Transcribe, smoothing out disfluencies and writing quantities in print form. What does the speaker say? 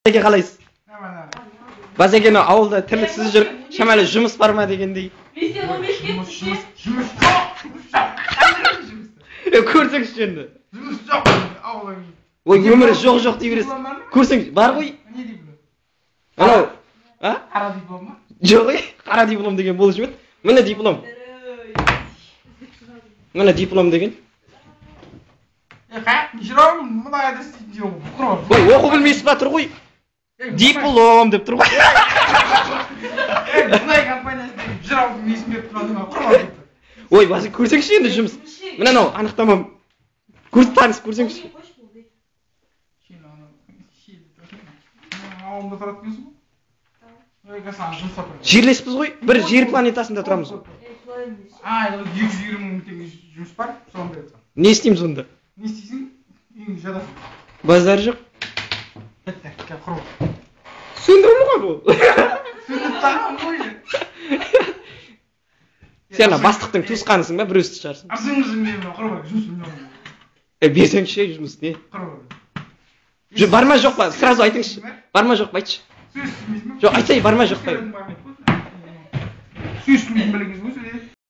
Неге қалайсыз? Базекені ауылда тірліксіз жүріп, шамалы жұмыс бар ма дегендей. Жұмыс жоқ. Көрсеңізші енді. Жұмыс жоқ. Ой, өмірі жоқ дей бересіз. Көрсеңіз, бар ғой. Не диплом? Анау, а? Қара диплом ма? Жоқ, қара диплом деген болушы еді. Міне диплом. Міне диплом деген. Қаяқ, жүрем, мұндай әдіс жоқ. Ой, оқу білмейсіз ба тұр ғой. Диплом деп тұр ғой. Мұндай компаниясында жүрем, несін беріп тұрады ма? Құрман кетті. Ой, басы көрсеңізші енді жұмыс. Міне анау анықтамам. Таныс көрсеңізші. Ауылда тұрады дейсің ғой? Жерлеспіз ғой, бір жер планетасында тұрамыз. 220 мың теңге жұмыс бар, соны береді. Не істейміз онда? Не істейсің? Үйіңде жатасың. Базар жоқ. Бітті, кел құру. Сөндірім ғой бұл. Сөндіріп тағам ғой. Сен бастықтың туысқанысың ба, біреусі шығарсың. Арсыңызың мен құру, жұмысым жоқ. Берсеңші жұмысты. Құру. Бар ма жоқ па? Сразу айтыңызшы. Бар ма жоқ па айтшы. Сөз істемейсің ба? Жоқ, айтсай, бар ма жоқ па? Сөз істемейтін біліңіз ғой.